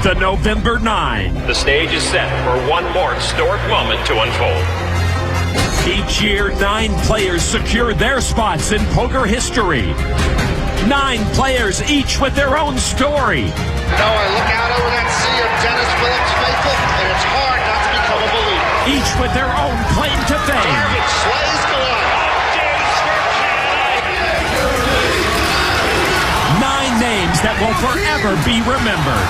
The November 9. The stage is set for one more historic moment to unfold. Each year, 9 players secure their spots in poker history. 9 players, each with their own story. I look out over that sea of Dennis Phillips faithful, and it's hard not to become a believer. Each with their own claim to fame. Marvin slays Goliath. 9 names that will forever be remembered.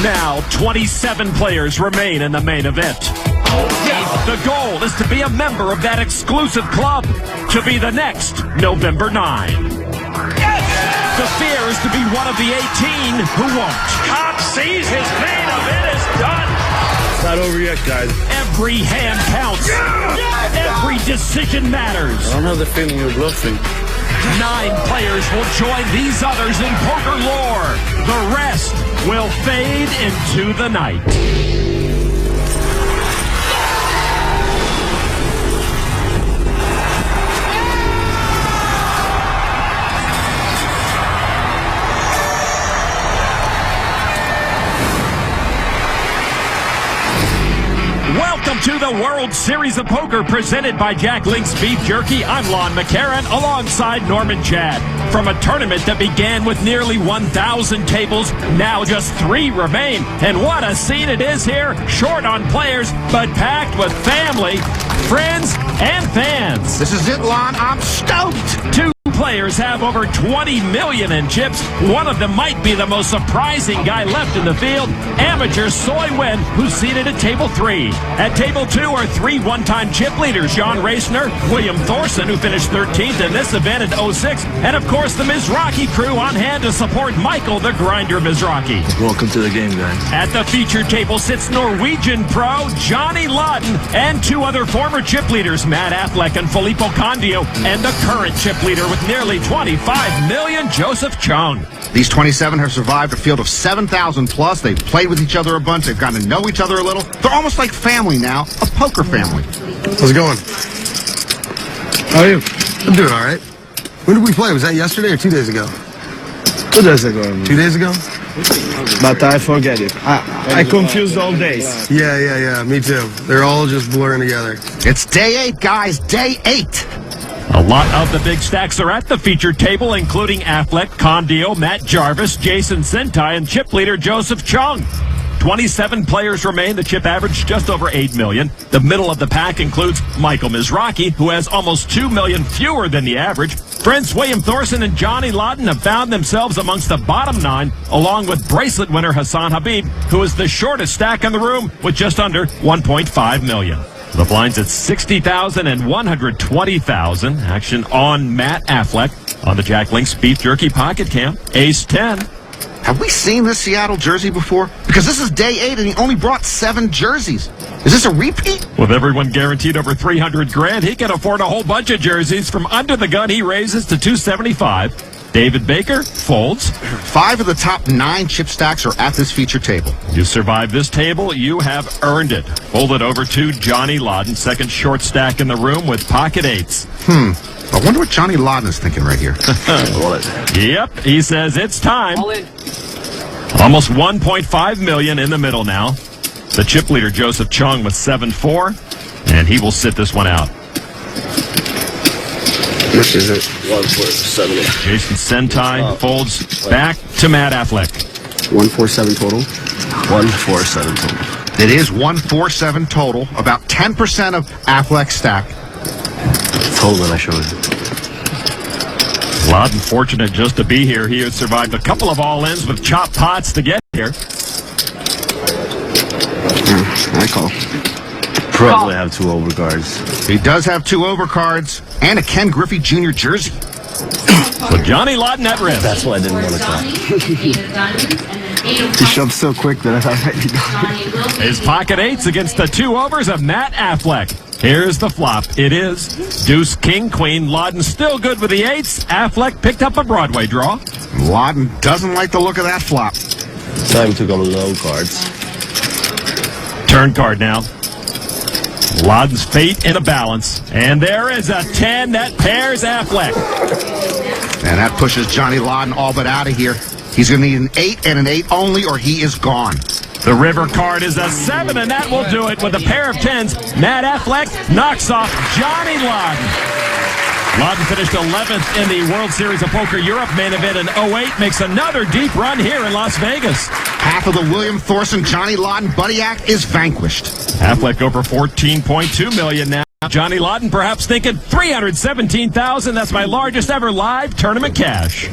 Now, 27 players remain in the main event. The goal is to be a member of that exclusive club, to be the next November 9. The fear is to be one of the 18 who won't. Cobb sees his main event is done. It's not over yet, guys. Every hand counts. Every decision matters. I don't have the feeling you're bluffing. 9 players will join these others in poker lore. The rest will fade into the night. Welcome to the World Series of Poker presented by Jack Link's Beef Jerky. I'm Lon McCarran alongside Norman Chad. From a tournament that began with nearly 1,000 tables, now just 3 remain. And what a scene it is here. Short on players, but packed with family, friends, and fans. This is it, Lon. I'm stoked. 2 players have over 20 million in chips. One of them might be the most surprising guy left in the field, amateur Soy Win, who's seated at table 3. At table 2 are 3 one-time chip leaders, John Racner, William Thorson, who finished 13th in this event in 06, and of course the Mizrachi crew on hand to support Michael the Grinder Mizrachi. Welcome to the game, guys. At the featured table sits Norwegian pro Johnny Lawton and 2 other former chip leaders, Matt Affleck and Filippo Candio, and the current chip leader with nearly 25 million, Joseph Chung. These 27 have survived a field of 7,000 plus. They've played with each other a bunch. They've gotten to know each other a little. They're almost like family now, a poker family. How's it going? How are you? I'm doing all right. When did we play? Was that yesterday or 2 days ago? 2 days ago. 2 days ago? But I forget it. I confused all days. Yeah. Me too. They're all just blurring together. It's day 8, guys. Day 8. A lot of the big stacks are at the featured table, including Affleck, Condio, Matt Jarvis, Jason Sentai, and chip leader Joseph Chung. 27 players remain. The chip average just over 8 million. The middle of the pack includes Michael Mizrachi, who has almost 2 million fewer than the average. Friends William Thorson and Johnny Lawton have found themselves amongst the bottom 9, along with bracelet winner Hassan Habib, who is the shortest stack in the room with just under 1.5 million. The blinds at 60,000 and 120,000. Action on Matt Affleck on the Jack Link's Beef Jerky Pocket Cam. Ace 10. Have we seen this Seattle jersey before? Because this is day 8 and he only brought 7 jerseys. Is this a repeat? With everyone guaranteed over 300 grand, he can afford a whole bunch of jerseys. From under the gun, he raises to 275. David Baker folds. 5 of the top 9 chip stacks are at this feature table. You survive this table, you have earned it. Fold it over to Johnny Lawton, second short stack in the room with pocket 8s. I wonder what Johnny Lawton is thinking right here. Yep, he says it's time. All in. Almost 1.5 million in the middle now. The chip leader Joseph Chung with 7-4, and he will sit this one out. This is it. 147. Jason Sentai folds back to Matt Affleck. 147 total. 147 total. It is 147 total, about 10% of Affleck's stack. Told when I showed it. Lawton fortunate just to be here. He has survived a couple of all-ins with chop pots to get here. I call. Probably have 2 overcards. He does have 2 overcards and a Ken Griffey Jr. jersey. So Johnny Lawton at risk. That's why I didn't want to call. He shoved so quick that I thought I might be done. His pocket 8s against the 2 overs of Matt Affleck. Here's the flop. It is deuce, king, queen. Lawton still good with the 8s. Affleck picked up a Broadway draw. Lawton doesn't like the look of that flop. Time to go low cards. Turn card now. Lawton's fate in a balance. And there is a 10 that pairs Affleck. And that pushes Johnny Lawton all but out of here. He's going to need an 8 and an 8 only, or he is gone. The river card is a 7, and that will do it with a pair of 10s. Matt Affleck knocks off Johnny Lawton. Lawton finished 11th in the World Series of Poker Europe main event in 08, makes another deep run here in Las Vegas. Half of the William Thorson Johnny Lawton buddy act is vanquished. Affleck over $14.2 million now. Johnny Lawton perhaps thinking $317,000. That's my largest ever live tournament cash.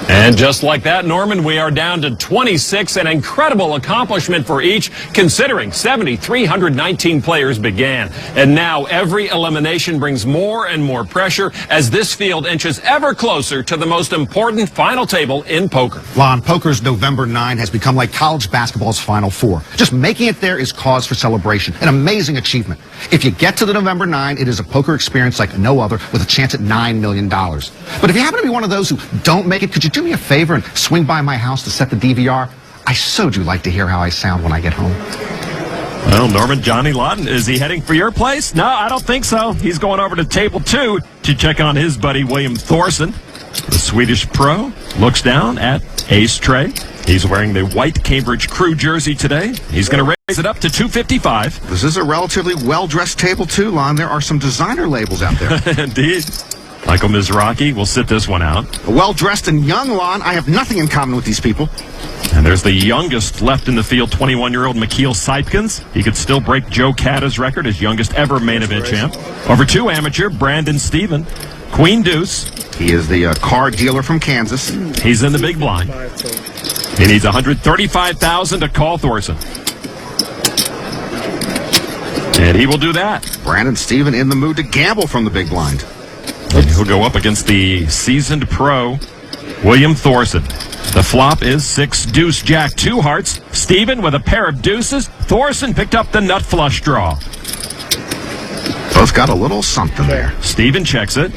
And just like that, Norman, we are down to 26, an incredible accomplishment for each, considering 7,319 players began. And now every elimination brings more and more pressure as this field inches ever closer to the most important final table in poker. Lon, poker's November 9 has become like college basketball's Final Four. Just making it there is cause for celebration, an amazing achievement. If you get to the November 9, it is a poker experience like no other with a chance at $9 million. But if you happen to be one of those who don't make it, could you do me a favor and swing by my house to set the DVR? I so do like to hear how I sound when I get home. Well, Norman, Johnny Lawton, is he heading for your place? No, I don't think so. He's going over to table 2 to check on his buddy William Thorson. The Swedish pro looks down at Ace Tray. He's wearing the white Cambridge Crew jersey today. He's going to raise it up to $255. This is a relatively well-dressed table, too, Lon. There are some designer labels out there. Indeed. Michael Mizraki will sit this one out. A well-dressed and young Lon. I have nothing in common with these people. And there's the youngest left in the field, 21-year-old Mikhail Sipkins. He could still break Joe Cata's record as youngest ever main event champ. Over 2 amateur, Brandon Stephen. Queen Deuce. He is the card dealer from Kansas. He's in the big blind. He needs $135,000 to call Thorson. And he will do that. Brandon Stephen in the mood to gamble from the big blind. And he'll go up against the seasoned pro, William Thorson. The flop is 6 deuce jack 2 hearts. Stephen with a pair of deuces. Thorson picked up the nut flush draw. Both got a little something there. Stephen checks it.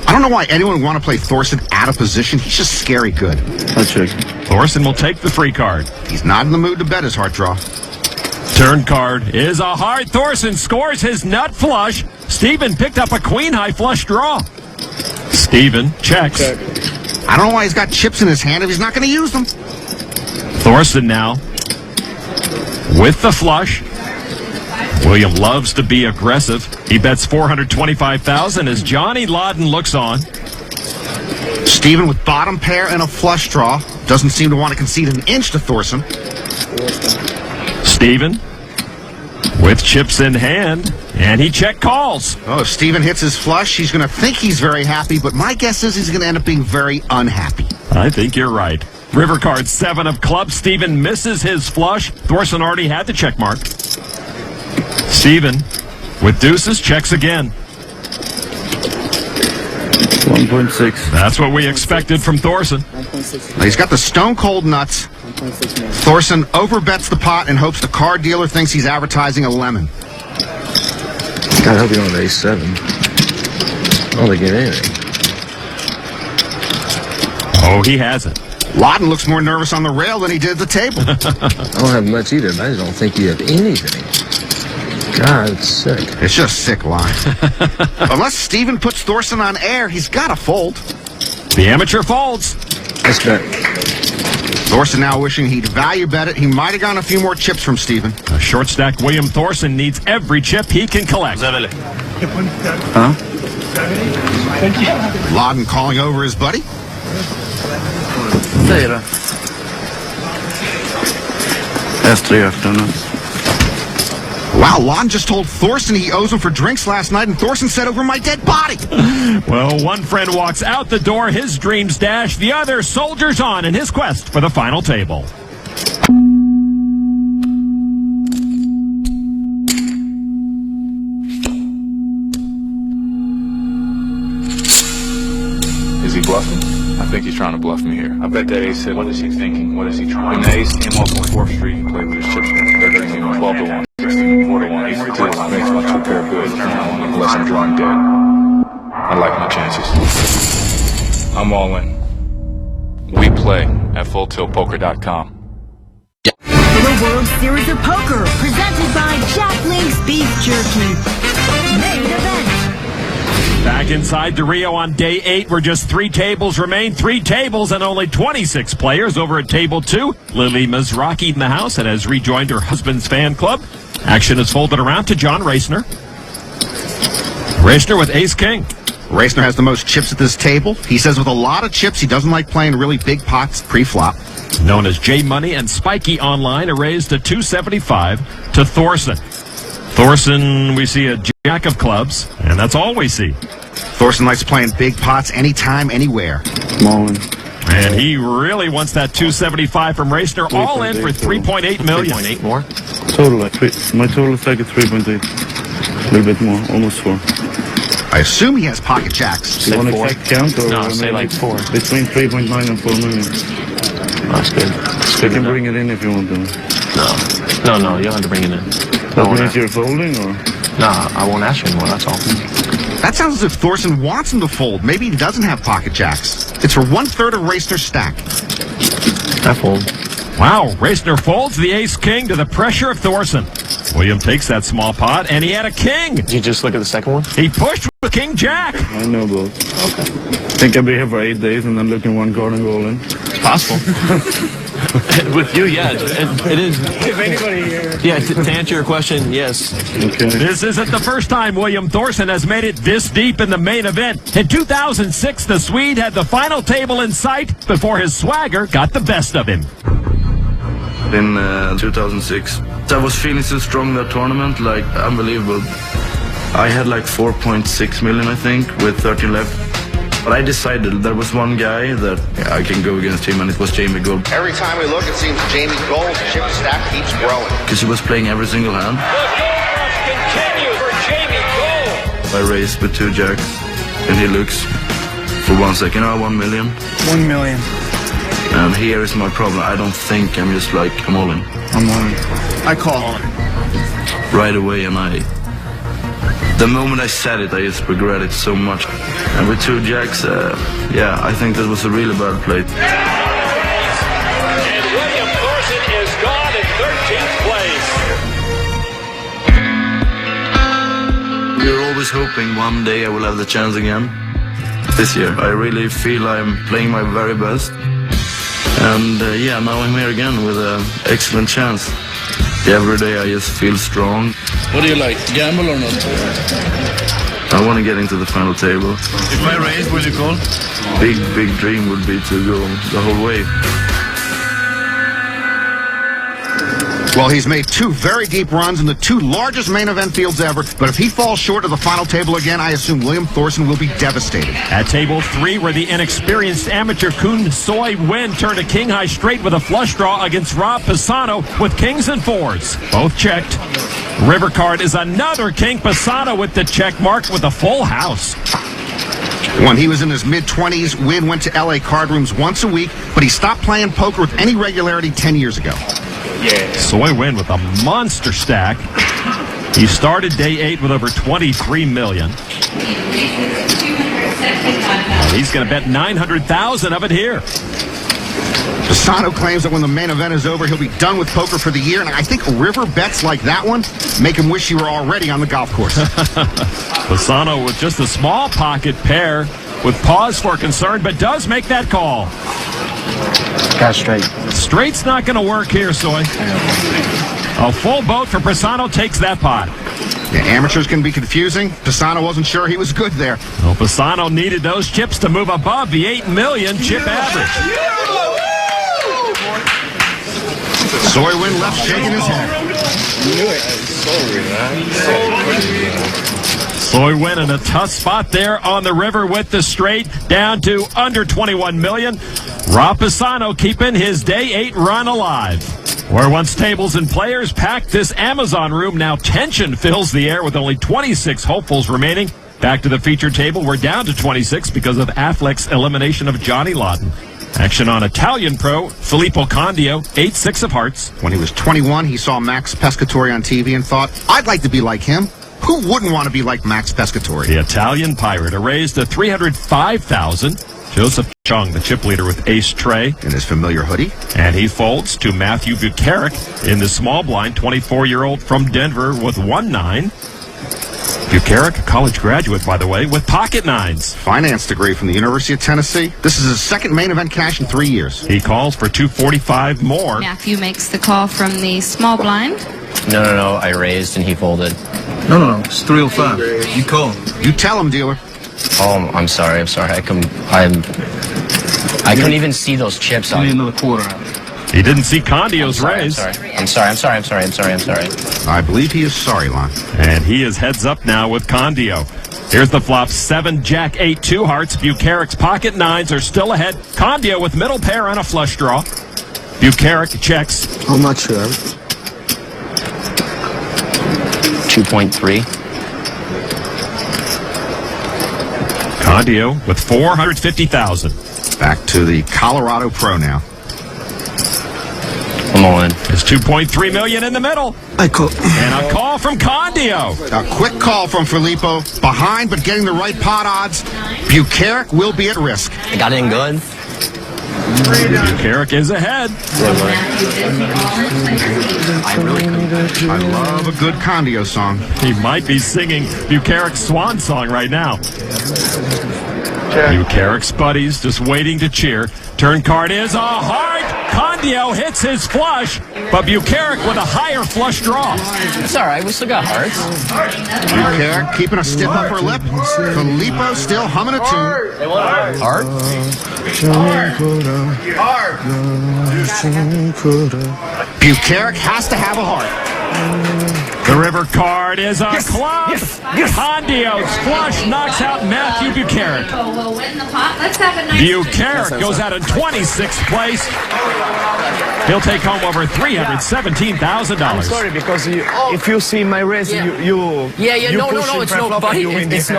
I don't know why anyone would want to play Thorson out of position. He's just scary good. I'll check. Thorson will take the free card. He's not in the mood to bet his heart draw. Turn card is a heart. Thorson scores his nut flush. Stephen picked up a queen high flush draw. Stephen checks. I don't know why he's got chips in his hand if he's not going to use them. Thorson now with the flush. William loves to be aggressive. He bets $425,000 as Johnny Lawton looks on. Stephen with bottom pair and a flush draw. Doesn't seem to want to concede an inch to Thorson. Stephen with chips in hand, and he check calls. Oh, if Stephen hits his flush, he's going to think he's very happy, but my guess is he's going to end up being very unhappy. I think you're right. River card 7 of clubs. Stephen misses his flush. Thorson already had the check mark. Stephen with deuces checks again. 1.6. That's what we expected from Thorson. Now, he's got the stone cold nuts. Thorson overbets the pot and hopes the card dealer thinks he's advertising a lemon. God, I hope you don't have A7. I don't think you get anything. Oh, he hasn't. Lawton looks more nervous on the rail than he did at the table. I don't have much either, but I just don't think you have anything. God, it's sick. It's just sick line. Unless Stephen puts Thorson on air, he's got to fold. The amateur folds. Let's bet. Thorson now wishing he'd value bet it. He might have gotten a few more chips from Stephen. A short stack William Thorson needs every chip he can collect. Huh? Lawton calling over his buddy. S3 afternoon. Wow, Lawton just told Thorson he owes him for drinks last night, and Thorson said over my dead body. Well, one friend walks out the door, his dreams dash. The other soldiers on in his quest for the final table. Is he bluffing? I think he's trying to bluff me here. I bet that ace said, what is he thinking? What is he trying? When the ace came off on 4th Street, he played with his chips. They're 13 on 12 to 1. 16 4 to 1. Ace 2 makes my 2 pair good. Unless I'm drawing dead. I like my chances. I'm all in. We play at FullTiltPoker.com. The World Series of Poker, presented by Jack Link's Beef Jerky. Main event. Back inside the Rio on day 8, where just 3 tables remain. 3 tables and only 26 players over at table 2. Lily Mizraki in the house and has rejoined her husband's fan club. Action is folded around to John Racner. Racner with ace-king. Racner has the most chips at this table. He says with a lot of chips, he doesn't like playing really big pots pre-flop. Known as J Money and Spiky Online, a raise to 275 to Thorson. Thorson, we see a jack of clubs, and that's all we see. Thorson likes playing big pots anytime, anywhere. Small one. And he really wants that 275 from Racner, all in for 3.8 million. 3.8 more. Total, my total stack is 3.8. A little bit more, almost 4. I assume he has pocket jacks. You want exact count? Or No, say like 4. Between 3.9 and 4 million. That's good. That's You good can enough. bring it in if you want to. No, you don't have to bring it in. That means you're folding, or? Nah, I won't ask you anymore, that's all. That sounds as if Thorson wants him to fold. Maybe he doesn't have pocket jacks. It's for 1/3 of Racner's stack. I fold. Wow, Racner folds the ace-king to the pressure of Thorson. William takes that small pot, and he had a king. Did you just look at the second one? He pushed with king-jack. I know both. Okay. Think I'll be here for 8 days and then look in one card and go all in. It's possible. With you, yeah, it is. If anybody here. Yeah, to answer your question, yes. Okay. This isn't the first time William Thorson has made it this deep in the main event. In 2006, the Swede had the final table in sight before his swagger got the best of him. In 2006, I was feeling so strong in that tournament, like unbelievable. I had like 4.6 million, I think, with 13 left. But I decided there was one guy that I can go against him, and it was Jamie Gold. Every time we look, it seems Jamie Gold's chip stack keeps growing. Because he was playing every single hand. The gold rush continues for Jamie Gold. I raised with 2 jacks, and he looks for 1 second, 1 million. 1 million. And here is my problem. I don't think I'm just like, I'm all in. I'm on. I call. Right away, and the moment I said it, I just regret it so much. And with 2 jacks, yeah, I think that was a really bad play. And William Thorson is gone in 13th place. You're always hoping one day I will have the chance again. This year, I really feel I'm playing my very best. And yeah, now I'm here again with an excellent chance. Every day I just feel strong. What do you like, gamble or not? I want to get into the final table. If I raise, will you call? Big dream would be to go the whole way. Well, he's made 2 very deep runs in the 2 largest main event fields ever, but if he falls short of the final table again, I assume William Thorson will be devastated. At table 3, where the inexperienced amateur Kun Soy Win turned a king-high straight with a flush draw against Rob Pisano with kings and 4s. Both checked. River card is another king. Pisano with the check mark with a full house. When he was in his mid-20s, Win went to LA card rooms once a week, but he stopped playing poker with any regularity 10 years ago. Yeah. Soy Win with a monster stack. He started day 8 with over 23 million. Well, he's going to bet 900,000 of it here. Pisano claims that when the main event is over, he'll be done with poker for the year, and I think river bets like that one make him wish he were already on the golf course. Pisano with just a small pocket pair with pause for concern, but does make that call. Got straight. Straight's not going to work here, Soy. A full boat for Pisano takes that pot. Yeah, amateurs can be confusing. Pisano wasn't sure he was good there. Well, Pisano needed those chips to move above the 8 million chip average. Soy Win left shaking his head. Soy Win in a tough spot there on the river with the straight, down to under 21 million. Rob Pisano keeping his day 8 run alive. Where once tables and players packed this Amazon room, now tension fills the air with only 26 hopefuls remaining. Back to the feature table, we're down to 26 because of Affleck's elimination of Johnny Lawton. Action on Italian pro Filippo Candio, 8-6 of hearts. When he was 21, he saw Max Pescatore on TV and thought, I'd like to be like him. Who wouldn't want to be like Max Pescatore? The Italian pirate, a raise to 305,000. Joseph Chung, the chip leader with ace tray. In his familiar hoodie. And he folds to Matthew Bucharic in the small blind, 24-year-old from Denver with 1-9. Bucaric, a college graduate, by the way, with pocket nines. Finance degree from the University of Tennessee. This is his second main event cash in 3 years. He calls for 245 more. Matthew makes the call from the small blind. No. I raised and he folded. No. It's 305. You call. You tell him, dealer. Oh, I'm sorry. I couldn't even see those chips. I need another quarter. He didn't see Condio's raise. I'm sorry. I believe he is sorry, Lon. And he is heads up now with Condio. Here's the flop. 7, Jack, 8, 2 hearts. Bucaric's pocket nines are still ahead. Condio with middle pair and a flush draw. Bucaric checks. How much, sir? 2.3. Condio with 450,000. Back to the Colorado Pro now. I'm all in. It's 2.3 million in the middle. I call. And a call from Condio. A quick call from Filippo. Behind, but getting the right pot odds. Bucaric will be at risk. I got in good. Bucaric is ahead. I love a good Condio song. He might be singing Bucaric's swan song right now. Bucaric's buddies just waiting to cheer. Turn card is a heart. Condio hits his flush, but Bucaric with a higher flush draw. It's all right. We still got hearts. Bucaric keeping a stiff upper lip. Filippo still humming a tune. They want heart. Bucaric has to have a heart. The river card is a club. Condio's flush knocks out Matthew Bucaric. We'll win the pot. Let's have a nice Bucaric goes out in 26th place. He'll take home over $317,000. I'm sorry, because if you see my race, you No, it's no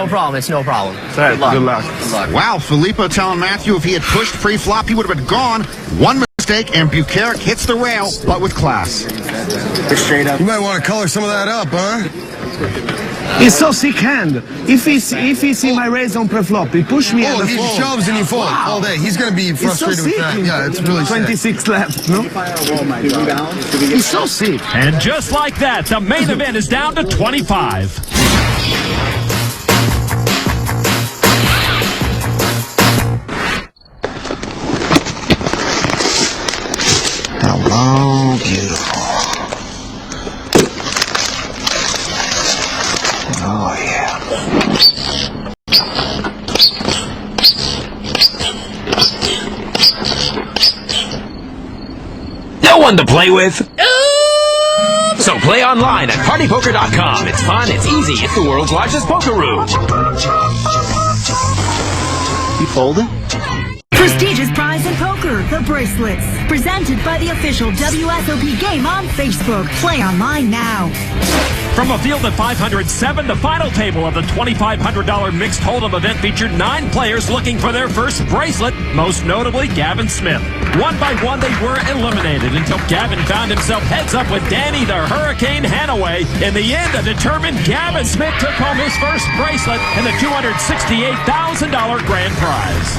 problem. It's no problem. Good luck. Wow, Filippo telling Matthew if he had pushed pre-flop, he would have been gone. One mistake, and Bucaric hits the rail, but with class. Straight up. You might want to color some of that up, huh? It's so sick hand. If he see my raise on pre-flop, he push me he shoves and you fold all day. He's going to be frustrated with that. Yeah, it's really 26 left, no? He's so sick. And just like that, the main event is down to 25. Hello, beautiful. Oh, yeah. No one to play with? So play online at partypoker.com. It's fun, it's easy, it's the world's largest poker room. You folding? Prestigious prize in poker, the bracelets. Presented by the official WSOP game on Facebook. Play online now. From a field of 507, the final table of the $2,500 mixed hold'em event featured 9 players looking for their first bracelet, most notably Gavin Smith. One by one, they were eliminated until Gavin found himself heads up with Danny the Hurricane Hanaway. In the end, a determined Gavin Smith took home his first bracelet and the $268,000 grand prize.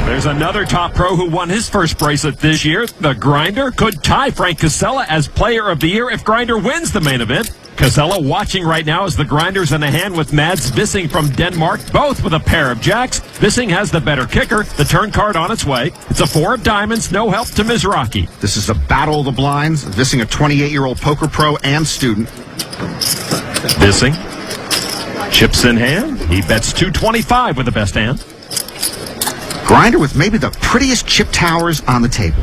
There's another top pro who won his first bracelet this year. The Grinder could tie Frank Casella as Player of the Year if Grinder wins the main event. Casella watching right now as the Grinder's in a hand with Mads Bissing from Denmark, both with a pair of jacks. Bissing has the better kicker. The turn card on its way. It's a 4 of diamonds, no help to Mizraki. This is a battle of the blinds. Bissing, a 28-year-old poker pro and student. Bissing chips in hand. He bets 225 with the best hand. Grinder with maybe the prettiest chip towers on the table.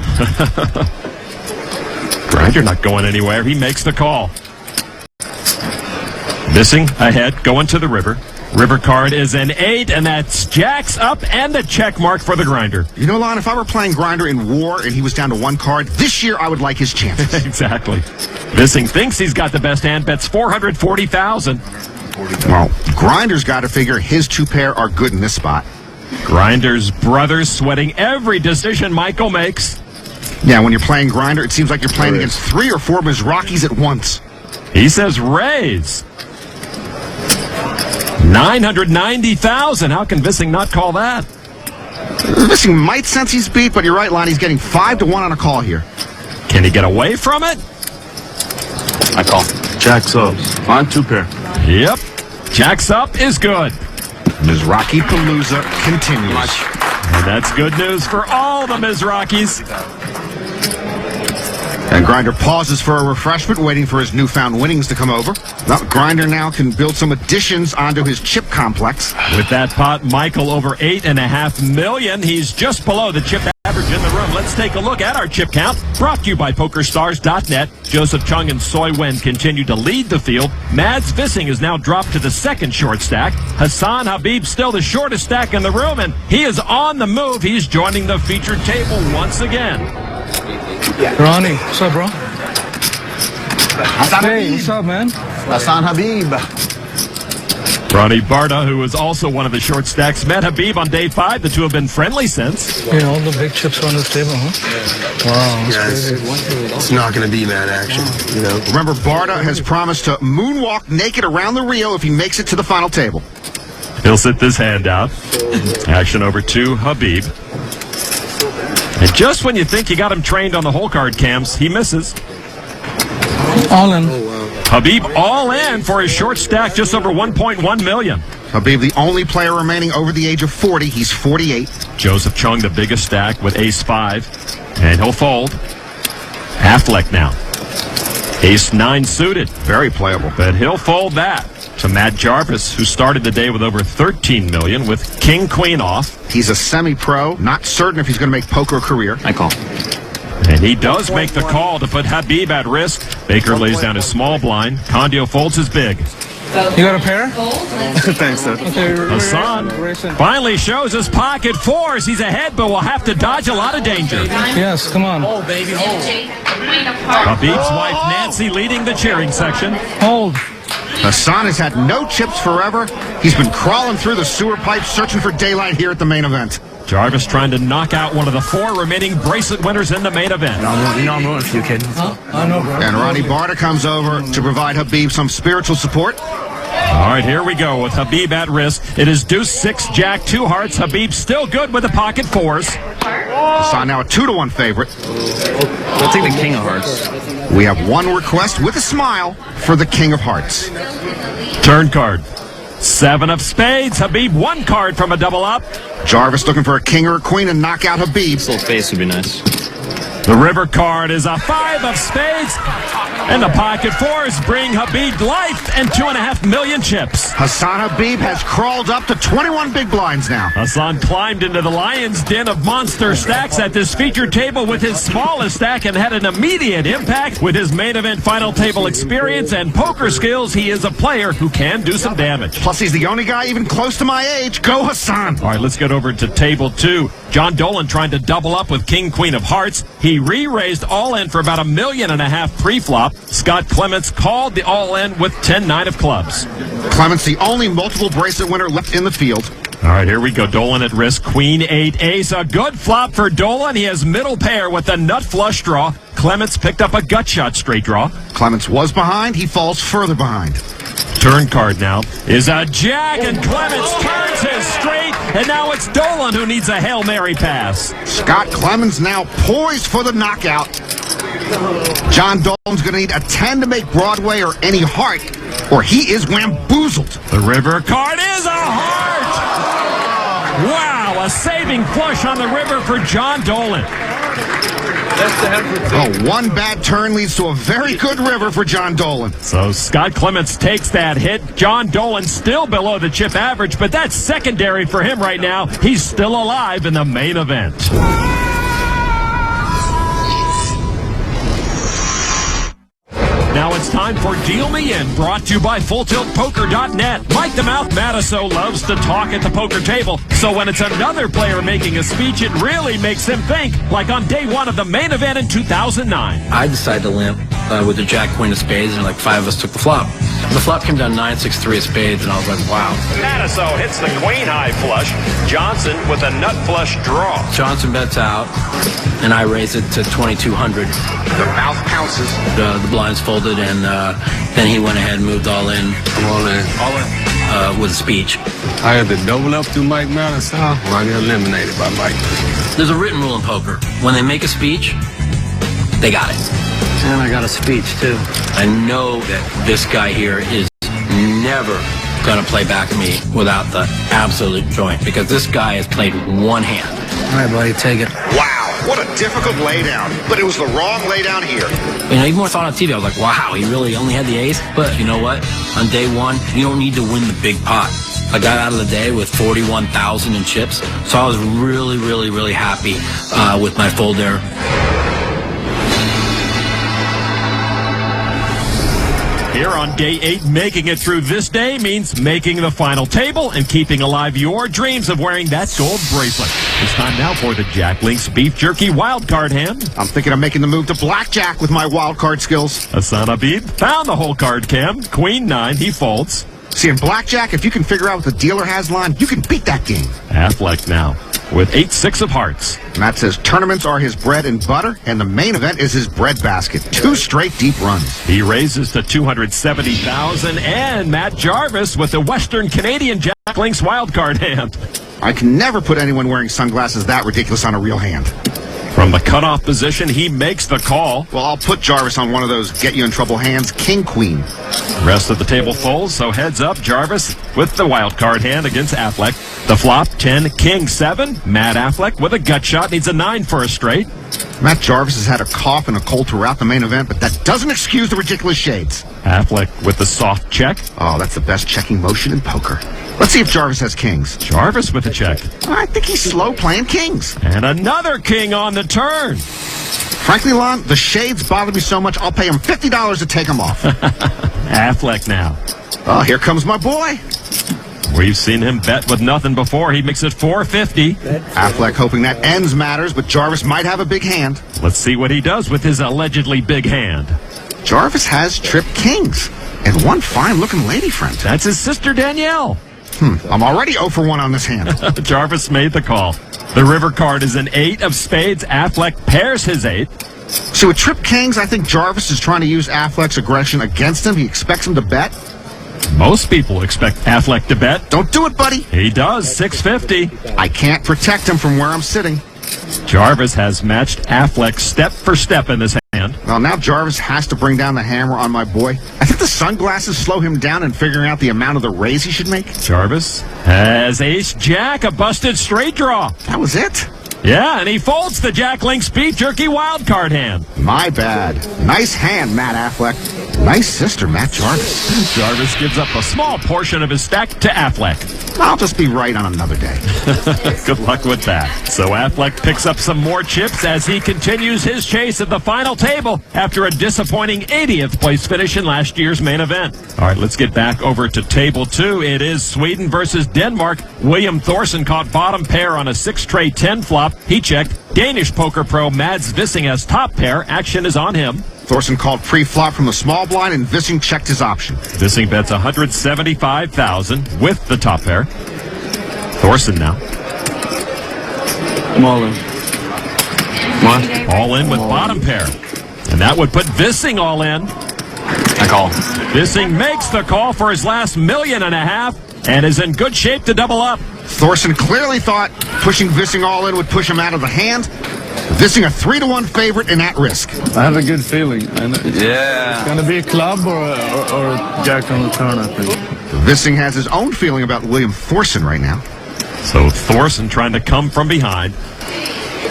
Grinder not going anywhere. He makes the call. Bissing ahead, going to the river. River card is an 8, and that's jacks up and the check mark for the Grinder. You know, Lon, if I were playing Grinder in War and he was down to 1 card, this year I would like his chances. Exactly. Bissing thinks he's got the best hand, bets 440,000. Well, Grinder's got to figure his 2 pair are good in this spot. Grinder's brothers sweating every decision Michael makes. Yeah, when you're playing Grinder, it seems like you're playing against 3 or 4 Mizrakis at once. He says raise. 990,000. How can Bissing not call that? Bissing might sense he's beat, but you're right, Lon. He's getting 5 to 1 on a call here. Can he get away from it? I call. Jacks up. On 2 pair. Yep. Jacks up is good. Mizrachi Palooza continues. And that's good news for all the Mizrachis. And Grinder pauses for a refreshment, waiting for his newfound winnings to come over. Well, Grinder now can build some additions onto his chip complex. With that pot, Michael over $8.5 million. He's just below the chip average in the room. Let's take a look at our chip count. Brought to you by PokerStars.net. Joseph Chung and Soy Wen continue to lead the field. Mads Vissing is now dropped to the second short stack. Hassan Habib still the shortest stack in the room, and he is on the move. He's joining the featured table once again. Ronnie, what's up, bro? Hey, what's up, man? Hassan Habib. Ronnie Barta, who is also one of the short stacks, met Habib on day 5. The two have been friendly since. Yeah, all the big chips are on this table, huh? Wow, that's crazy. It's not going to be mad action, you know. Remember, Barta has promised to moonwalk naked around the Rio if he makes it to the final table. He'll sit this hand out. Action over to Habib. And just when you think you got him trained on the hole card cams, he misses. All in. Habib all in for his short stack, just over $1.1 million. Habib, the only player remaining over the age of 40. He's 48. Joseph Chung, the biggest stack with ace-5. And he'll fold. Affleck now. Ace-9 suited. Very playable. But he'll fold that to Matt Jarvis, who started the day with over $13 million with king-queen off. He's a semi-pro, not certain if he's going to make poker a career. I call. And he does make the call to put Habib at risk. Baker lays down his small blind. Condio folds his big. You got a pair? Thanks, sir. Okay, Hassan finally shows his pocket 4s. He's ahead, but will have to dodge a lot of danger. Yes, come on. Habib's wife, Nancy, leading the cheering section. Hold. Hassan has had no chips forever. He's been crawling through the sewer pipes searching for daylight here at the main event. Jarvis trying to knock out one of the 4 remaining bracelet winners in the main event. You know I'm rooting for you, kid. I know, bro. And Ronnie Barta comes over to provide Habib some spiritual support. All right, here we go with Habib at risk. It is deuce 6, jack 2 hearts. Habib still good with the pocket 4s. Hassan now a 2-1 favorite. I'll take the king of hearts. We have one request with a smile for the king of hearts. Turn card. 7 of spades. Habib 1 card from a double up. Jarvis looking for a king or a queen to knock out Habib. This little face would be nice. The river card is a 5 of spades. And the pocket 4s bring Habib life and 2.5 million chips. Hassan Habib has crawled up to 21 big blinds now. Hassan climbed into the lion's den of monster stacks at this featured table with his smallest stack and had an immediate impact. With his main event final table experience and poker skills, he is a player who can do some damage. Plus, he's the only guy even close to my age. Go, Hassan. All right, let's get over to table 2. John Dolan trying to double up with king, queen of hearts. He re-raised all in for about $1.5 million pre-flop. Scott Clements called the all-in with 10-9 of clubs. Clements, the only multiple bracelet winner left in the field. All right, here we go. Dolan at risk. Queen 8 ace. A good flop for Dolan. He has middle pair with the nut flush draw. Clements picked up a gut shot straight draw. Clements was behind. He falls further behind. Turn card now is a jack, and Clements turns his straight, and now it's Dolan who needs a Hail Mary pass. Scott Clements now poised for the knockout. John Dolan's going to need a 10 to make Broadway or any heart, or he is wamboozled. The river card is a heart! Wow, a saving flush on the river for John Dolan. Oh, one bad turn leads to a very good river for John Dolan. So Scott Clements takes that hit. John Dolan still below the chip average, but that's secondary for him right now. He's still alive in the main event. Now it's time for Deal Me In, brought to you by FullTiltPoker.net. Mike the Mouth Matiso loves to talk at the poker table, so when it's another player making a speech, it really makes him think, like on day 1 of the main event in 2009. I decided to limp with the jack queen of spades, and like 5 of us took the flop. The flop came down 9-6-3 of spades, and I was like, wow. Matiso hits the queen high flush. Johnson with a nut flush draw. Johnson bets out, and I raise it to 2,200. The mouth pounces. The blinds folded, and then he went ahead and moved all in. I'm all in. All in. With a speech. I had to double up through Mike Madison, or I get eliminated by Mike. There's a written rule in poker. When they make a speech, they got it. And I got a speech, too. I know that this guy here is never going to play back at me without the absolute joint, because this guy has played one hand. All right, buddy, take it. Wow, what a difficult laydown. But it was the wrong laydown here. You know, even when I saw it on TV, I was like, wow, he really only had the ace. But you know what? On day one, you don't need to win the big pot. I got out of the day with 41,000 in chips, so I was really, really, really happy with my fold there. Here on day 8, making it through this day means making the final table and keeping alive your dreams of wearing that gold bracelet. It's time now for the Jack Link's Beef Jerky wildcard hand. I'm thinking of making the move to blackjack with my wildcard skills. Hassan Habib found the whole card, Cam. Queen 9, he folds. See, in blackjack, if you can figure out what the dealer has line, you can beat that game. Affleck now with 8-6 of hearts. Matt says tournaments are his bread and butter, and the main event is his bread basket. 2 straight deep runs. He raises to $270,000, and Matt Jarvis with the Western Canadian Jack Link's wildcard hand. I can never put anyone wearing sunglasses that ridiculous on a real hand. From the cutoff position, he makes the call. Well, I'll put Jarvis on one of those get-you-in-trouble hands, king-queen. Rest of the table folds, so heads up, Jarvis with the wild card hand against Affleck. The flop, 10, king 7. Matt Affleck with a gut shot, needs a 9 for a straight. Matt Jarvis has had a cough and a cold throughout the main event, but that doesn't excuse the ridiculous shades. Affleck with the soft check. Oh, that's the best checking motion in poker. Let's see if Jarvis has kings. Jarvis with a check. I think he's slow playing kings. And another king on the turn. Frankly, Lon, the shades bother me so much, I'll pay him $50 to take them off. Affleck now. Oh, here comes my boy. We've seen him bet with nothing before. He makes it $450. Affleck hoping that ends matters, but Jarvis might have a big hand. Let's see what he does with his allegedly big hand. Jarvis has trip kings and one fine-looking lady friend. That's his sister, Danielle. I'm already 0 for 1 on this hand. Jarvis made the call. The river card is an 8 of spades. Affleck pairs his 8. So with trip kings, I think Jarvis is trying to use Affleck's aggression against him. He expects him to bet. Most people expect Affleck to bet. Don't do it, buddy. He does, $650. I can't protect him from where I'm sitting. Jarvis has matched Affleck step for step in this hand. Well, now Jarvis has to bring down the hammer on my boy. I think the sunglasses slow him down in figuring out the amount of the raise he should make. Jarvis has ace-jack, a busted straight draw. That was it? Yeah, and he folds the Jack Link's Beef Jerky wildcard hand. My bad. Nice hand, Matt Affleck. Nice sister, Matt Jarvis. Jarvis gives up a small portion of his stack to Affleck. I'll just be right on another day. Good luck with that. So Affleck picks up some more chips as he continues his chase at the final table after a disappointing 80th place finish in last year's main event. All right, let's get back over to table 2. It is Sweden versus Denmark. William Thorsen caught bottom pair on a 6-tray 10 flop. He checked. Danish poker pro Mads Vissing has top pair. Action is on him. Thorsen called pre-flop from the small blind, and Vissing checked his option. Vissing bets $175,000 with the top pair. Thorsen now. I'm all in. What? All in with bottom pair. And that would put Vissing all in. I call. Vissing makes the call for his last $1.5 million and is in good shape to double up. Thorsen clearly thought pushing Vissing all in would push him out of the hand. Vissing a 3-1 favorite and at risk. I have a good feeling. Yeah. It's going to be a club or jack on the turn, I think. Vissing has his own feeling about William Thorsen right now. So Thorsen trying to come from behind.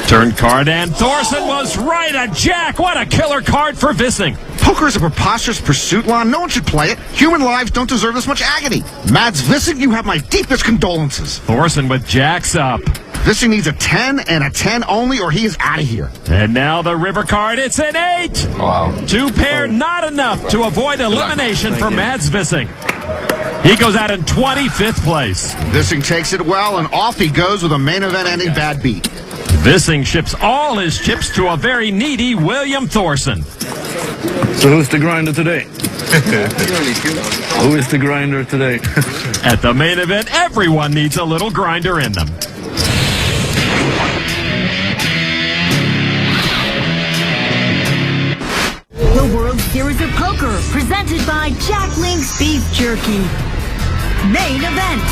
Turn card, and Thorsen was right. A jack. What a killer card for Vissing. Poker is a preposterous pursuit, Lon. No one should play it. Human lives don't deserve this much agony. Mads Vissing, you have my deepest condolences. Thorsen with jacks up. Vissing needs a 10 and a 10 only, or he is out of here. And now the river card. It's an 8. Wow. 2 pair, not enough to avoid elimination for Mads Vissing. He goes out in 25th place. Vissing takes it well, and off he goes with a main event ending bad beat. Vissing ships all his chips to a very needy William Thorsen. So who's the grinder today? Who is the grinder today? At the main event, everyone needs a little grinder in them. The World Series of Poker, presented by Jack Link's Beef Jerky. Main event.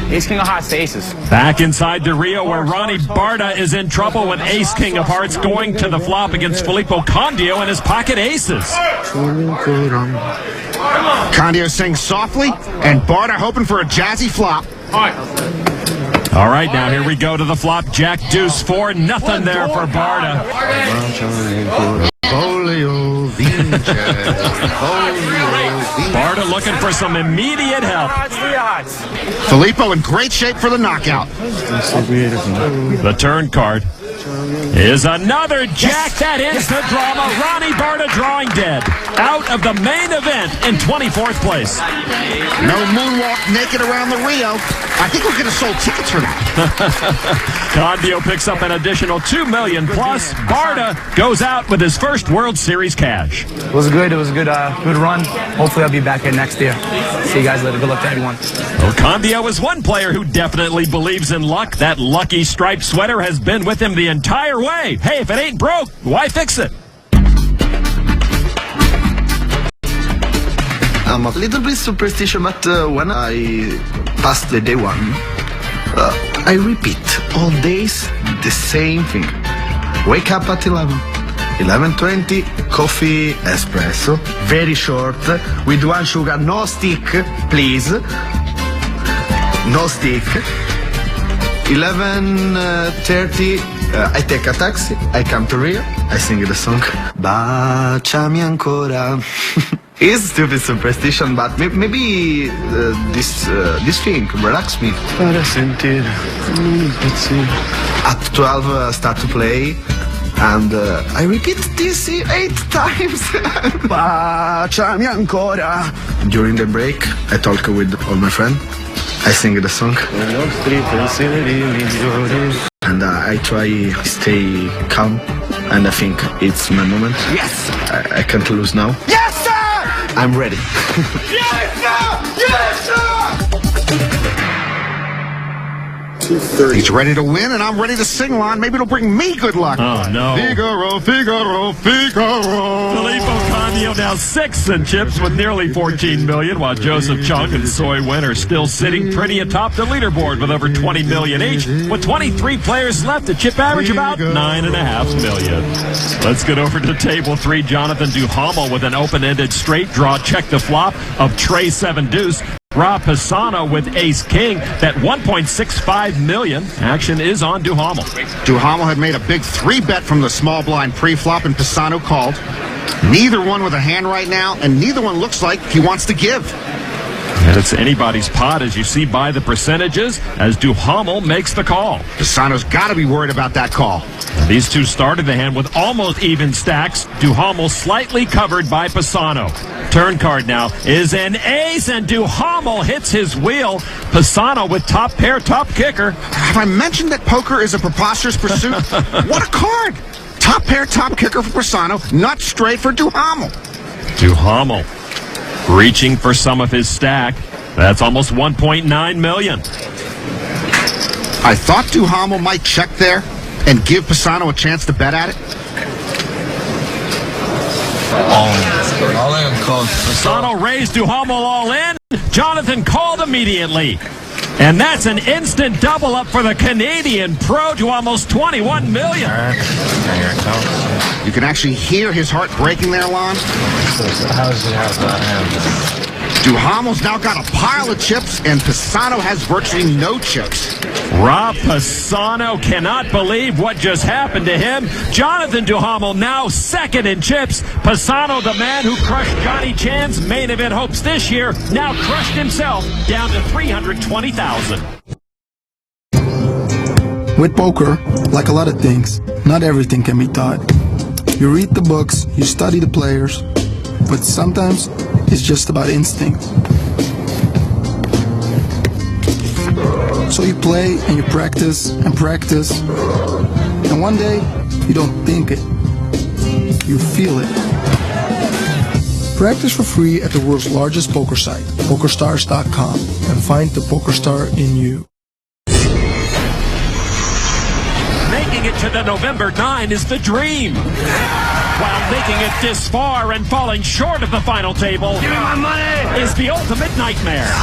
Ace-king of hearts to aces. Back inside the Rio, where Ronnie Barta is in trouble with ace-king of hearts going to the flop against Filippo Condio and his pocket aces. Candio sings softly, and Barta hoping for a jazzy flop. All right, now here we go to the flop. Jack deuce 4, nothing there for Barta. Barta looking for some immediate help. Filippo in great shape for the knockout. The turn card is another jack. That ends the drama. Ronnie Barta drawing dead. Out of the main event in 24th place. No moonwalk naked around the Rio. I think we could have sold tickets for that. Candio picks up an additional $2 million plus. Barta goes out with his first World Series cash. It was good. It was a good run. Hopefully I'll be back here next year. See you guys later. Good luck to everyone. Well, Candio is one player who definitely believes in luck. That lucky striped sweater has been with him the entire way. Hey, if it ain't broke, why fix it? I'm a little bit superstitious, but when I pass the day one, I repeat all days the same thing. Wake up at 11:20, coffee espresso, very short, with 1 sugar, no stick, please. No stick. 11:30, I take a taxi, I come to Rio, I sing the song. Baciami ancora. It's stupid superstition, but maybe this thing relax me. At 12, start to play, and I repeat this 8 times. Baciami ancora. During the break, I talk with all my friends. I sing the song. And I try to stay calm, and I think it's my moment. Yes! I can't lose now. Yes, sir! I'm ready. Yes, sir! Yes, sir! He's ready to win, and I'm ready to sing, Lon. Maybe it'll bring me good luck. Oh, no. Figaro, Figaro, Figaro. Filippo Candio now 6th in chips with nearly $14 million, while Joseph Chung and Soy Wen are still sitting pretty atop the leaderboard with over $20 million each. With 23 players left, the chip average about $9.5 million. Let's get over to table 3. Jonathan Duhamel with an open-ended straight draw. Check the flop of Trey 7 deuce. Rob Pisano with ace-king. That $1.65 million. Action is on Duhamel. Duhamel had made a big 3-bet from the small blind pre-flop, and Pisano called. Neither one with a hand right now, and neither one looks like he wants to give. It's anybody's pot, as you see by the percentages, as Duhamel makes the call. Pisano's got to be worried about that call. These two started the hand with almost even stacks. Duhamel slightly covered by Pisano. Turn card now is an ace, and Duhamel hits his wheel. Pisano with top pair, top kicker. Have I mentioned that poker is a preposterous pursuit? What a card! Top pair, top kicker for Pisano, nut straight for Duhamel. Duhamel reaching for some of his stack. That's almost $1.9 million. I thought Duhamel might check there and give Pisano a chance to bet at it. All in, close. Pisano raised Duhamel all in. Jonathan called immediately. And that's an instant double up for the Canadian pro to almost $21 million. You can actually hear his heart breaking there, Lon. How does he have that hand? Duhamel's now got a pile of chips, and Pisano has virtually no chips. Rob Pisano cannot believe what just happened to him. Jonathan Duhamel now 2nd in chips. Pisano, the man who crushed Johnny Chan's main event hopes this year, now crushed himself down to $320,000. With poker, like a lot of things, not everything can be taught. You read the books, you study the players, but sometimes it's just about instinct. So you play and you practice and practice, and one day you don't think it, you feel it. Practice for free at the world's largest poker site, PokerStars.com, and find the poker star in you. Making it to the November 9 is the dream. While making it this far and falling short of the final table, give me my money, is the ultimate nightmare.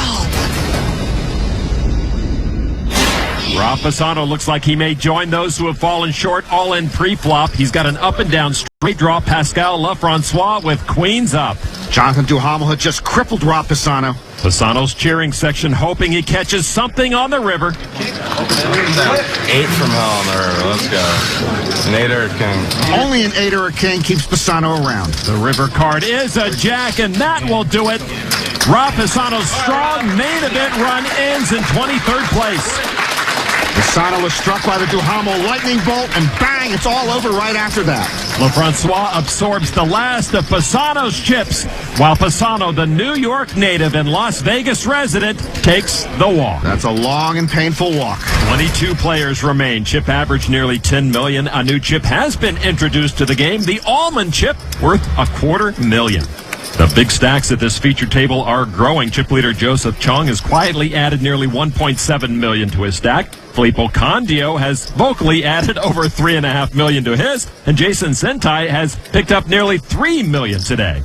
Rob Pisano looks like he may join those who have fallen short all in pre-flop. He's got an up and down straight draw. Pascal Lafrancois with queens up. Jonathan Duhamel had just crippled Rob Pisano. Pisano's cheering section hoping he catches something on the river. 8 from hell on the river. Let's go. An 8 or a king. Only an 8 or a king keeps Pisano around. The river card is a jack, and that will do it. Rob Pisano's strong main event run ends in 23rd place. Pisano was struck by the Duhamel lightning bolt, and bang, it's all over right after that. Lafrancois absorbs the last of Pisano's chips, while Pisano, the New York native and Las Vegas resident, takes the walk. That's a long and painful walk. 22 players remain. Chip average nearly 10 million. A new chip has been introduced to the game, the almond chip, worth $250,000. The big stacks at this feature table are growing. Chip leader Joseph Chong has quietly added nearly $1.7 million to his stack. Filippo Candio has vocally added over $3.5 million to his, and Jason Sentai has picked up nearly $3 million today.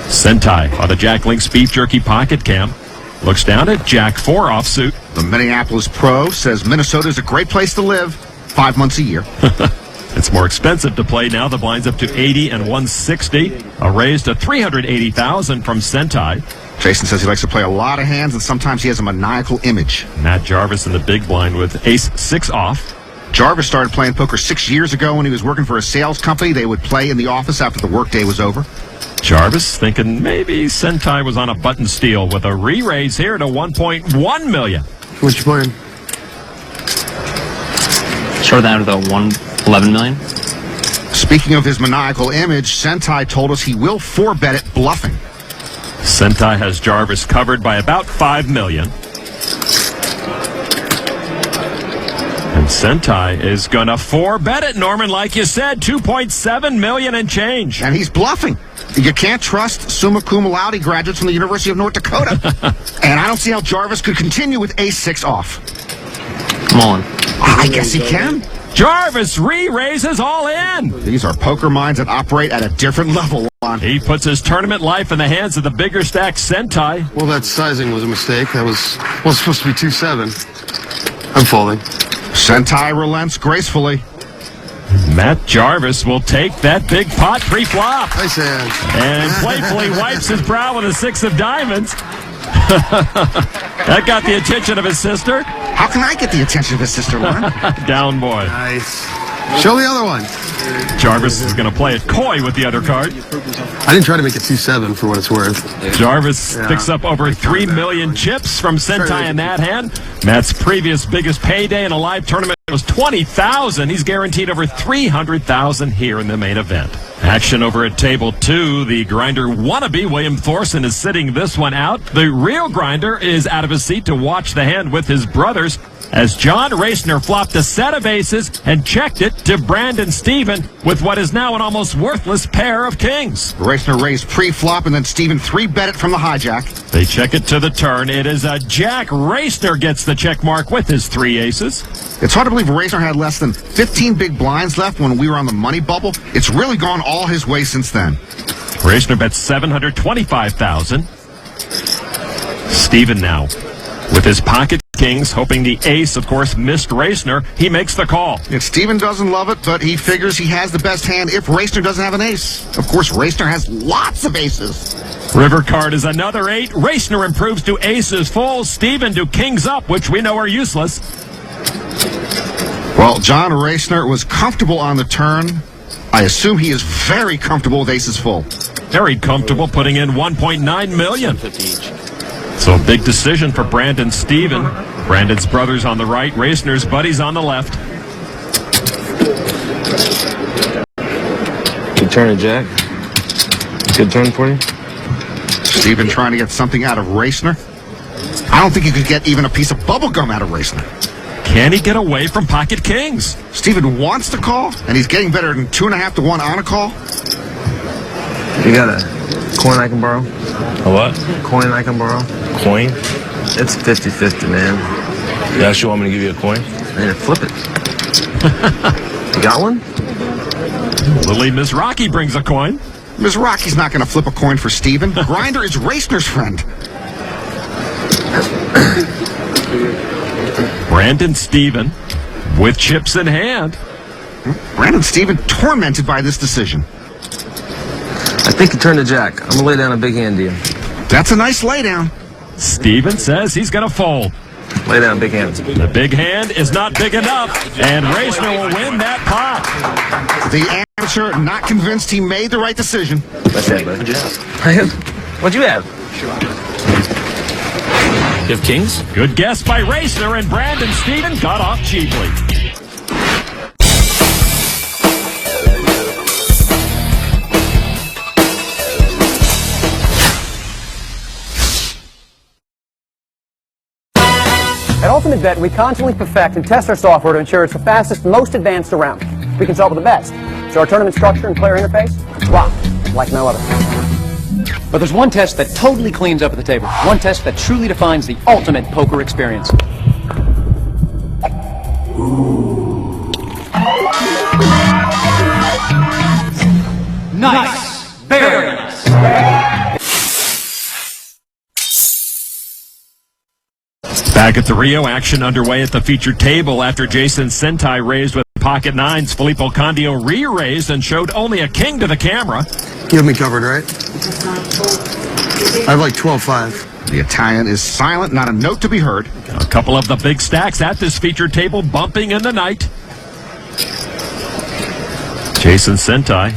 Sentai on the Jack Link's Beef Jerky Pocket Cam looks down at Jack 4 offsuit. The Minneapolis Pro says Minnesota is a great place to live 5 months a year. It's more expensive to play now. The blind's up to 80 and 160. A raise to 380,000 from Sentai. Jason says he likes to play a lot of hands, and sometimes he has a maniacal image. Matt Jarvis in the big blind with ace 6 off. Jarvis started playing poker 6 years ago when he was working for a sales company. They would play in the office after the workday was over. Jarvis thinking maybe Sentai was on a button steal with a re-raise here to 1.1 million. What you playing? Short that with a 11 million. Speaking of his maniacal image, Sentai told us he will 4-bet it bluffing. Sentai has Jarvis covered by about 5 million. And Sentai is going to 4-bet it, Norman, like you said, 2.7 million and change. And he's bluffing. You can't trust summa cum laude graduates from the University of North Dakota. And I don't see how Jarvis could continue with ace 6 off. Come on. I guess he can. Jarvis re-raises all in. These are poker minds that operate at a different level. He puts his tournament life in the hands of the bigger stack Sentai. Well, that sizing was a mistake. That was supposed to be 2-7. I'm folding. Sentai relents gracefully. Matt Jarvis will take that big pot pre-flop. Nice hand. And playfully wipes his brow with a 6 of diamonds. That got the attention of his sister. How can I get the attention of his sister, Lauren? Down boy. Nice. Show the other one. Jarvis is going to play it coy with the other card. I didn't try to make it 2-7 for what it's worth. Jarvis picks up over 3 million chips from Sentai in that hand. Matt's previous biggest payday in a live tournament was $20,000. He's guaranteed over $300,000 here in the main event. Action over at table 2. The grinder wannabe William Thorson is sitting this one out. The real grinder is out of his seat to watch the hand with his brothers, as John Racner flopped a set of aces and checked it to Brandon Stephen with what is now an almost worthless pair of kings. Racner raised pre-flop, and then Stephen 3-bet it from the hijack. They check it to the turn. It is a jack. Racner gets the check mark with his 3 aces. It's hard to believe Racner had less than 15 big blinds left when we were on the money bubble. It's really gone all his way since then. Racner bets $725,000. Stephen now with his pocket kings, hoping the ace, of course, missed Racner. He makes the call. And Stephen doesn't love it, but he figures he has the best hand if Racner doesn't have an ace. Of course, Racner has lots of aces. River card is another 8. Racner improves to aces full. Stephen to kings up, which we know are useless. Well, John Racner was comfortable on the turn. I assume he is very comfortable with aces full. Very comfortable, putting in $1.9 million. So a big decision for Brandon Stephen. Brandon's brothers on the right, Racner's buddies on the left. Good turn, Jack. Good turn for you. Stephen trying to get something out of Racner. I don't think you could get even a piece of bubble gum out of Racner. Can he get away from pocket kings? Stephen wants to call, and he's getting better than 2.5 to 1 on a call. You got a coin I can borrow? A what? Coin I can borrow. Coin? It's 50-50, man. You actually want me to give you a coin? Man, flip it. You got one? Lily Ms. Rocky brings a coin. Ms. Rocky's not going to flip a coin for Stephen. Grinder is Racner's friend. Brandon Stephen with chips in hand. Brandon Stephen tormented by this decision. I think he turned to jack. I'm going to lay down a big hand to you. That's a nice laydown. Stephen says he's going to fold. Lay down, big hand. The big hand is not big enough, and Reisner will win that pot. The amateur not convinced he made the right decision. That's it, bud. What'd you have? You have kings? Good guess by Reisner, and Brandon Stephen got off cheaply. At Ultimate Bet, we constantly perfect and test our software to ensure it's the fastest, most advanced around. We consult with the best. So our tournament structure and player interface, rock like no other. But there's one test that totally cleans up at the table. One test that truly defines the ultimate poker experience. Nice! Very nice! Back at the Rio, action underway at the featured table after Jason Sentai raised with pocket nines. Filippo Candio re-raised and showed only a king to the camera. You have me covered, right? I have like 12-5. The Italian is silent, not a note to be heard. A couple of the big stacks at this featured table bumping in the night. Jason Sentai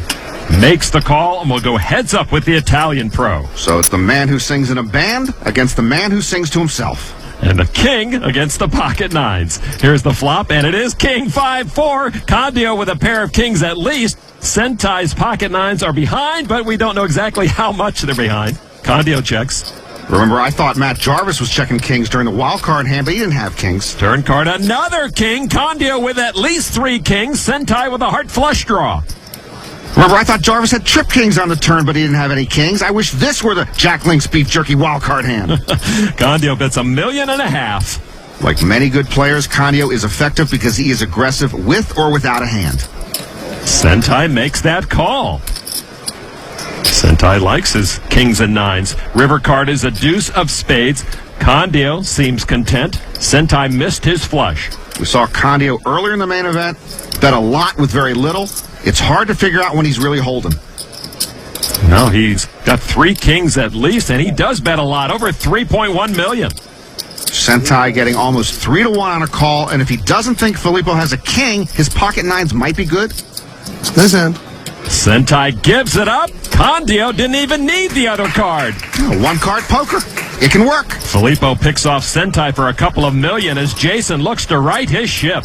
makes the call and will go heads up with the Italian pro. So it's the man who sings in a band against the man who sings to himself. And the king against the pocket nines. Here's the flop, and it is king 5-4. Candio with a pair of kings at least. Sentai's pocket nines are behind, but we don't know exactly how much they're behind. Candio checks. Remember, I thought Matt Jarvis was checking kings during the wild card hand, but he didn't have kings. Turn card, another king. Candio with at least 3 kings. Sentai with a heart flush draw. Remember, I thought Jarvis had trip kings on the turn, but he didn't have any kings. I wish this were the Jack Link's beef jerky wild card hand. Candio bets $1.5 million. Like many good players, Candio is effective because he is aggressive with or without a hand. Sentai makes that call. Sentai likes his kings and nines. River card is a deuce of spades. Candio seems content. Sentai missed his flush. We saw Candio earlier in the main event, bet a lot with very little. It's hard to figure out when he's really holding. No, he's got 3 kings at least, and he does bet a lot, over $3.1 million. Sentai getting almost 3-1 on a call, and if he doesn't think Filippo has a king, his pocket nines might be good. Nice hand. Sentai gives it up. Candio didn't even need the other card. One-card poker. It can work. Filippo picks off Sentai for a couple of million as Jason looks to right his ship.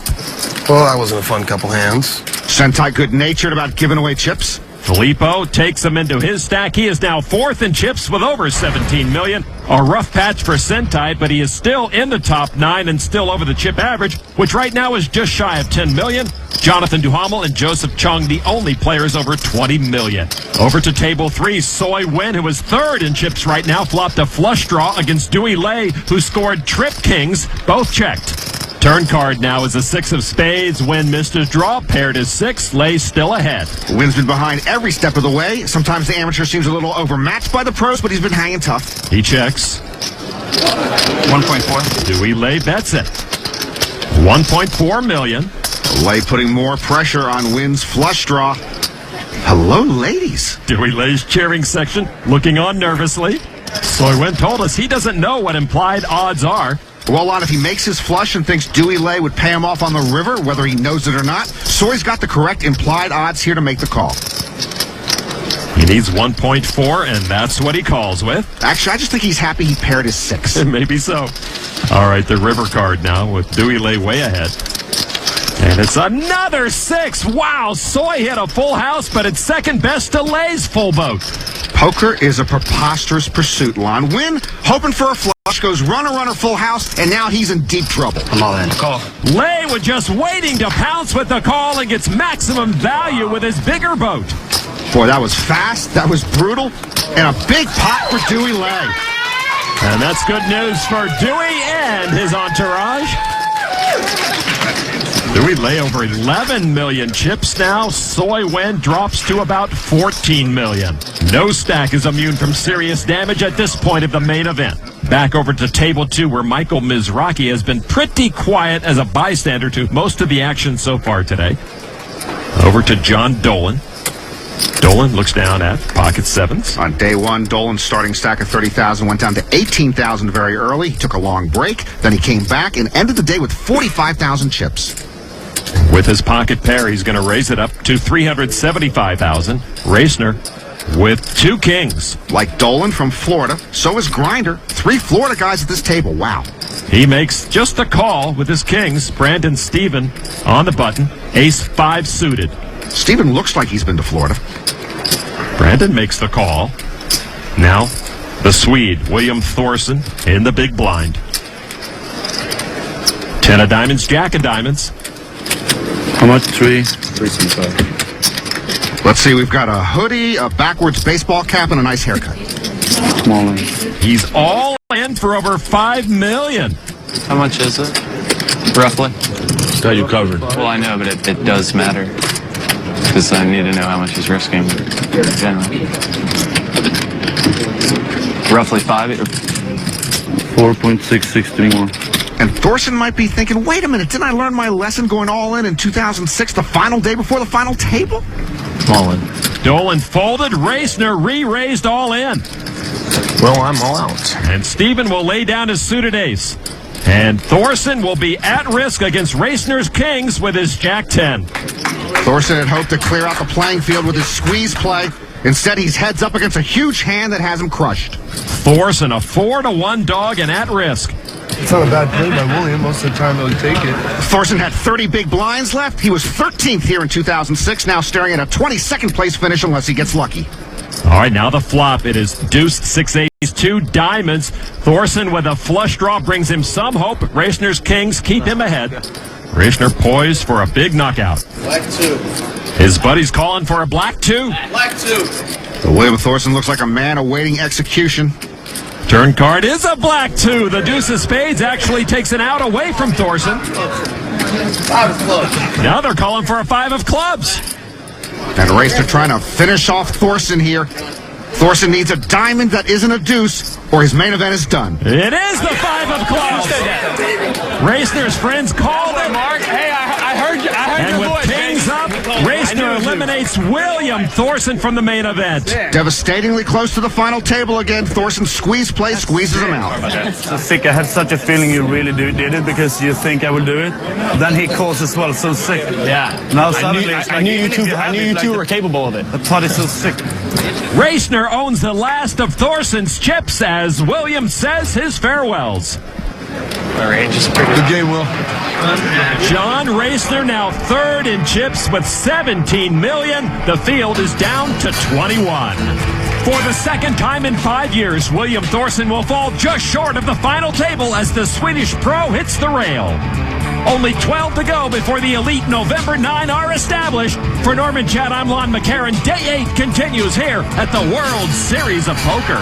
Well, that wasn't a fun couple hands. Sentai good-natured about giving away chips. Filippo takes him into his stack. He is now 4th in chips with over 17 million. A rough patch for Sentai, but he is still in the top 9 and still over the chip average, which right now is just shy of 10 million. Jonathan Duhamel and Joseph Chung, the only players over 20 million. Over to table 3, Soy Wen, who is 3rd in chips right now, flopped a flush draw against Dewey Lay, who scored trip kings, both checked. Turn card now is a 6 of spades. Wen missed his draw, paired his 6, Lay still ahead. Wen's been behind every step of the way. Sometimes the amateur seems a little overmatched by the pros, but he's been hanging tough. He checks. 1.4. Dewey Lay bets it. 1.4 million. Lay putting more pressure on Wen's flush draw. Hello, ladies. Dewey Lay's cheering section looking on nervously. Soy Wen told us he doesn't know what implied odds are. Well, Lon, if he makes his flush and thinks Dewey Lay would pay him off on the river, whether he knows it or not, Soy's got the correct implied odds here to make the call. He needs 1.4, and that's what he calls with. Actually, I just think he's happy he paired his 6. Maybe so. All right, the river card now with Dewey Lay way ahead. And it's another 6. Wow, Soy hit a full house, but it's second best to Lay's full boat. Poker is a preposterous pursuit, Lon. Win, hoping for a flush, goes runner, full house, and now he's in deep trouble. I'm all in. Call. Lay was just waiting to pounce with the call and gets maximum value with his bigger boat. Boy, that was fast, that was brutal, and a big pot for Dewey Lay. And that's good news for Dewey and his entourage. We lay over 11 million chips now. Soy Wen drops to about 14 million. No stack is immune from serious damage at this point of the main event. Back over to table 2, where Michael Mizrachi has been pretty quiet as a bystander to most of the action so far today. Over to John Dolan. Dolan looks down at pocket sevens. On day 1, Dolan's starting stack of 30,000 went down to 18,000 very early. He took a long break, then he came back and ended the day with 45,000 chips. With his pocket pair, he's going to raise it up to 375,000. Racner with 2 kings. Like Dolan from Florida, so is Grinder. 3 Florida guys at this table. Wow. He makes just a call with his kings. Brandon Steven on the button. Ace 5 suited. Steven looks like he's been to Florida. Brandon makes the call. Now, the Swede, William Thorson, in the big blind. 10 of diamonds, jack of diamonds. How much? 375. Let's see, we've got a hoodie, a backwards baseball cap, and a nice haircut. Small one. He's all in for over 5 million. How much is it, roughly? Got you covered. Well, I know, but it does matter. Because I need to know how much he's risking generally. Roughly 4.661. And Thorson might be thinking, wait a minute, didn't I learn my lesson going all in 2006, the final day before the final table? All in. Dolan folded, Racner re-raised all in. Well, I'm all out. And Steven will lay down his suited ace. And Thorson will be at risk against Racner's kings with his jack 10. Thorson had hoped to clear out the playing field with his squeeze play. Instead, he's heads up against a huge hand that has him crushed. Thorson, a 4-1 dog and at risk. It's not a bad play by William. Most of the time he'll take it. Thorson had 30 big blinds left. He was 13th here in 2006, now staring at a 22nd place finish unless he gets lucky. All right, now the flop. It is deuce, 6 ace, 2 diamonds. Thorson with a flush draw brings him some hope. Racner's kings keep him ahead. Racner poised for a big knockout. Black 2. His buddy's calling for a black 2. Black 2. William Thorson looks like a man awaiting execution. Turn card is a black 2. The deuce of spades actually takes an out away from Thorson. 5 of clubs. Now they're calling for a 5 of clubs. And Racner trying to finish off Thorson here. Thorson needs a diamond that isn't a deuce, or his main event is done. It is the 5 of clubs. Racner's friends called him. Hey, I heard you. And with kings up, Racner eliminates William Thorson from the main event. Devastatingly close to the final table again. Thorson's squeeze play squeezes him out. So sick. I had such a feeling you really did it because you think I will do it. Then he calls as well. So sick. Yeah. Now suddenly I knew you two were capable of it. The pot is so sick. Racner owns the last of Thorson's chips as William says his farewells. My range is pretty Good game, Will. John Racner now third in chips with 17 million. The field is down to 21. For the second time in 5 years, William Thorson will fall just short of the final table as the Swedish pro hits the rail. Only 12 to go before the elite November 9 are established. For Norman Chad, I'm Lon McCarran. Day 8 continues here at the World Series of Poker.